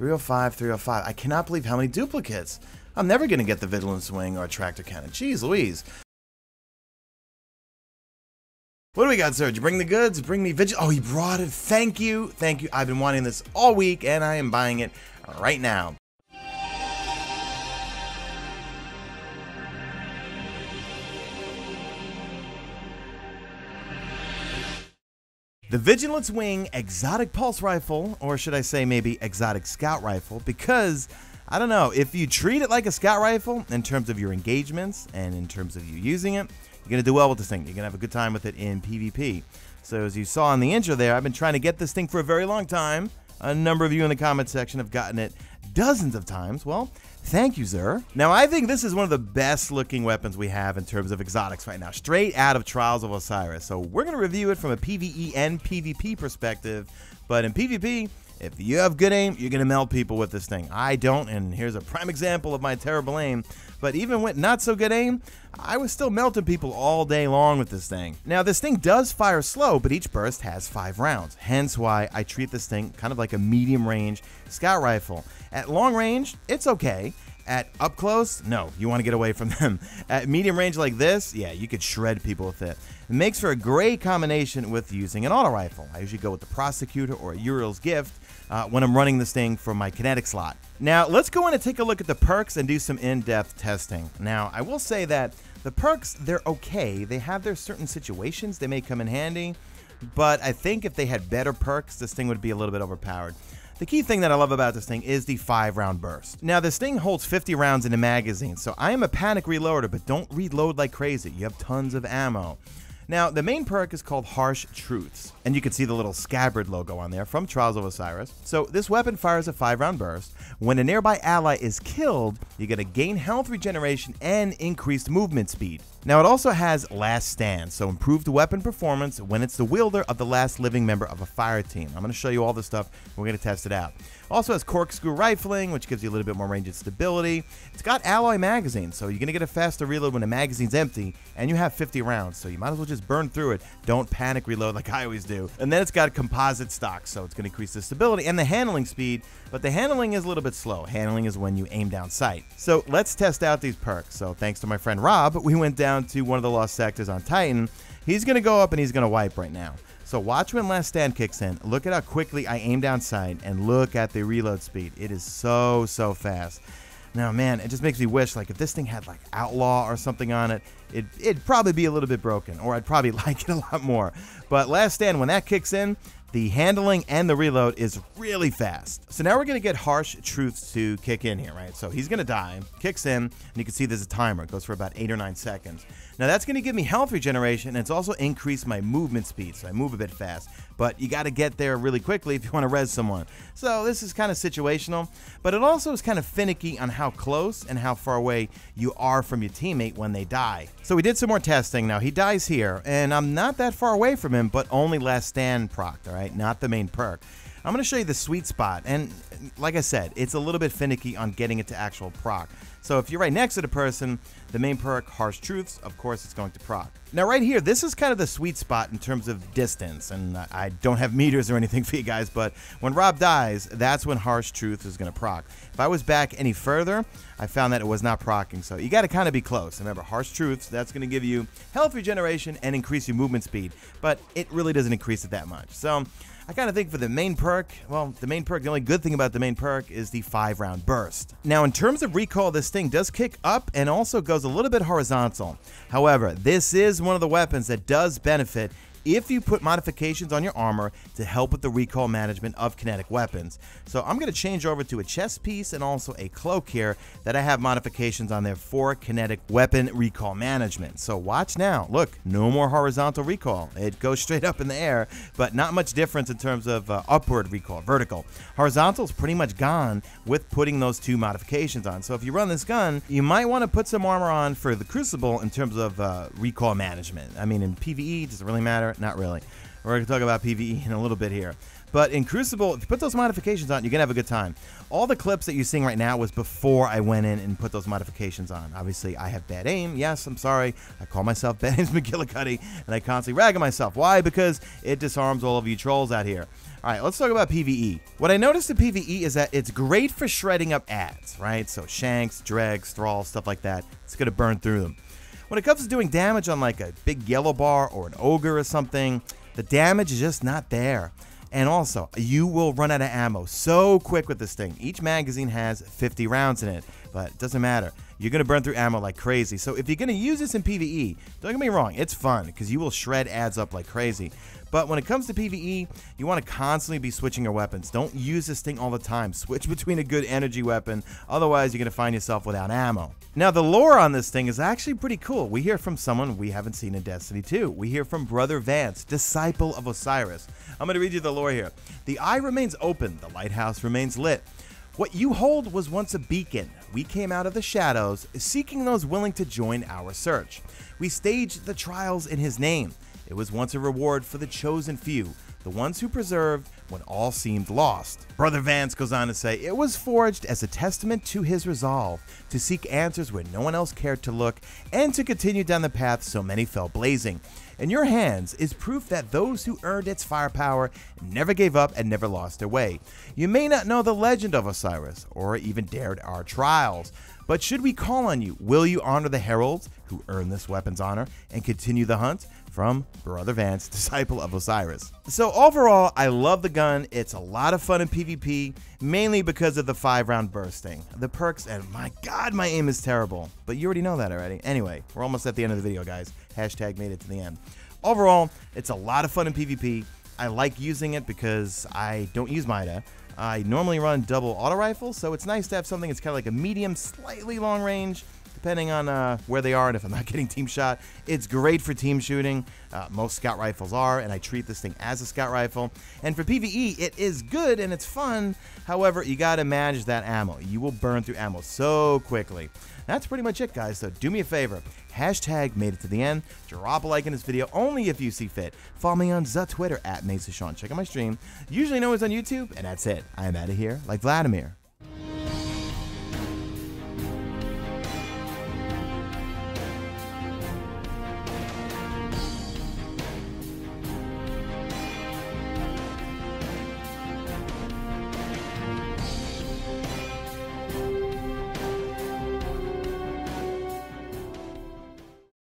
305, 305. I cannot believe how many duplicates. I'm never going to get the Vigilance Wing or Tractor Cannon. Jeez Louise. What do we got, sir? Did you bring the goods? Bring me Vigil. Oh, he brought it. Thank you. Thank you. I've been wanting this all week, and I am buying it right now. The Vigilance Wing Exotic Pulse Rifle, or should I say maybe Exotic Scout Rifle, because, I don't know, if you treat it like a scout rifle in terms of your engagements and in terms of you using it, you're going to do well with this thing. You're going to have a good time with it in PvP. So as you saw in the intro there, I've been trying to get this thing for a very long time. A number of you in the comment section have gotten it dozens of times. Well, thank you, sir. Now, I think this is one of the best looking weapons we have in terms of exotics right now, straight out of Trials of Osiris. So we're going to review it from a PvE and PvP perspective. But in PvP, if you have good aim, you're going to melt people with this thing. I don't, and here's a prime example of my terrible aim. But even with not so good aim, I was still melting people all day long with this thing. Now, this thing does fire slow, but each burst has 5 rounds. Hence why I treat this thing kind of like a medium range scout rifle. At long range, it's okay. At up close, no, you want to get away from them. At medium range like this, yeah, you could shred people with it. It makes for a great combination with using an auto rifle. I usually go with the Prosecutor or a Uriel's Gift when I'm running this thing from my kinetic slot. Now, let's go in and take a look at the perks and do some in-depth testing. Now, I will say that the perks, they're okay. They have their certain situations. They may come in handy, but I think if they had better perks, this thing would be a little bit overpowered. The key thing that I love about this thing is the 5-round burst. Now, this thing holds 50 rounds in a magazine, so I am a panic reloader, but don't reload like crazy. You have tons of ammo. Now, the main perk is called Harsh Truths, and you can see the little scabbard logo on there from Trials of Osiris. So this weapon fires a 5-round burst. When a nearby ally is killed, you get a gain health regeneration and increased movement speed. Now, it also has Last Stand, so improved weapon performance when it's the wielder of the last living member of a fire team. I'm going to show you all this stuff. We're going to test it out. Also has corkscrew rifling, which gives you a little bit more range and stability. It's got alloy magazines, so you're going to get a faster reload when the magazine's empty, and you have 50 rounds, so you might as well just burn through it. Don't panic reload like I always do. And then it's got composite stock, so it's going to increase the stability and the handling speed, but the handling is a little bit slow. Handling is when you aim down sight. So let's test out these perks. So thanks to my friend Rob, we went down to one of the lost sectors on Titan. He's going to go up and he's going to wipe right now. So watch when Last Stand kicks in. Look at how quickly I aim down sight, and look at the reload speed. It is so fast. Now, man, it just makes me wish, like, if this thing had, like, Outlaw or something on it, it'd probably be a little bit broken, or I'd probably like it a lot more. But Last Stand, when that kicks in, the handling and the reload is really fast. So now we're going to get Harsh Truths to kick in here, right? So he's going to die, kicks in, and you can see there's a timer. It goes for about 8 or 9 seconds. Now that's going to give me health regeneration, and it's also increased my movement speed, so I move a bit fast. But you got to get there really quickly if you want to res someone. So this is kind of situational, but it also is kind of finicky on how close and how far away you are from your teammate when they die. So we did some more testing. Now he dies here, and I'm not that far away from him, but only Last Stand procced, all right? Not the main perk. I'm going to show you the sweet spot, and like I said, it's a little bit finicky on getting it to actual proc. So if you're right next to the person, the main perk, Harsh Truths, of course it's going to proc. Now right here, this is kind of the sweet spot in terms of distance, and I don't have meters or anything for you guys, but when Rob dies, that's when Harsh Truth is going to proc. If I was back any further, I found that it was not procking, so you got to kind of be close. Remember, Harsh Truths, that's going to give you health regeneration and increase your movement speed, but it really doesn't increase it that much. So I kind of think for the main perk, well, the main perk, the only good thing about the main perk is the 5-round burst. Now, in terms of recoil, this thing does kick up and also goes a little bit horizontal. However, this is one of the weapons that does benefit if you put modifications on your armor to help with the recoil management of kinetic weapons. So I'm going to change over to a chest piece and also a cloak here that I have modifications on there for kinetic weapon recoil management. So watch now. Look, no more horizontal recoil. It goes straight up in the air, but not much difference in terms of upward recoil, vertical. Horizontal is pretty much gone with putting those 2 modifications on. So if you run this gun, you might want to put some armor on for the Crucible in terms of recoil management. I mean, in PvE, does it really matter? Not really. We're going to talk about PvE in a little bit here. But in Crucible, if you put those modifications on, you're going to have a good time. All the clips that you're seeing right now was before I went in and put those modifications on. Obviously, I have bad aim. Yes, I'm sorry. I call myself Bad Aim's McGillicuddy, and I constantly rag on myself. Why? Because it disarms all of you trolls out here. All right, let's talk about PvE. What I noticed in PvE is that it's great for shredding up ads, right? So shanks, dregs, thralls, stuff like that. It's going to burn through them. When it comes to doing damage on like a big yellow bar or an ogre or something, the damage is just not there. And also, you will run out of ammo so quick with this thing. Each magazine has 50 rounds in it, but it doesn't matter. You're going to burn through ammo like crazy. So if you're going to use this in PvE, don't get me wrong, it's fun because you will shred ads up like crazy. But when it comes to PvE, you want to constantly be switching your weapons. Don't use this thing all the time. Switch between a good energy weapon. Otherwise, you're going to find yourself without ammo. Now, the lore on this thing is actually pretty cool. We hear from someone we haven't seen in Destiny 2. We hear from Brother Vance, disciple of Osiris. I'm going to read you the lore here. The eye remains open. The lighthouse remains lit. What you hold was once a beacon. We came out of the shadows, seeking those willing to join our search. We staged the trials in his name. It was once a reward for the chosen few, the ones who preserved when all seemed lost. Brother Vance goes on to say, it was forged as a testament to his resolve to seek answers where no one else cared to look and to continue down the path so many fell blazing. In your hands is proof that those who earned its firepower never gave up and never lost their way. You may not know the legend of Osiris or even dared our trials, but should we call on you, will you honor the heralds who earned this weapon's honor and continue the hunt? From Brother Vance, disciple of Osiris. So overall, I love the gun. It's a lot of fun in PvP, mainly because of the 5-round bursting, the perks, and my God, my aim is terrible. But you already know that already. Anyway, we're almost at the end of the video, guys. Hashtag made it to the end. Overall, it's a lot of fun in PvP. I like using it because I don't use Mida. I normally run double auto rifle, so it's nice to have something that's kind of like a medium, slightly long range, depending on where they are and if I'm not getting team shot. It's great for team shooting. Most scout rifles are, and I treat this thing as a scout rifle. And for PvE, it is good and it's fun. However, you gotta manage that ammo. You will burn through ammo so quickly. That's pretty much it, guys. So do me a favor. Hashtag made it to the end. Drop a like in this video only if you see fit. Follow me on the Twitter at Mesa Sean. Check out my stream. Usually known as on YouTube, and that's it. I am out of here like Vladimir.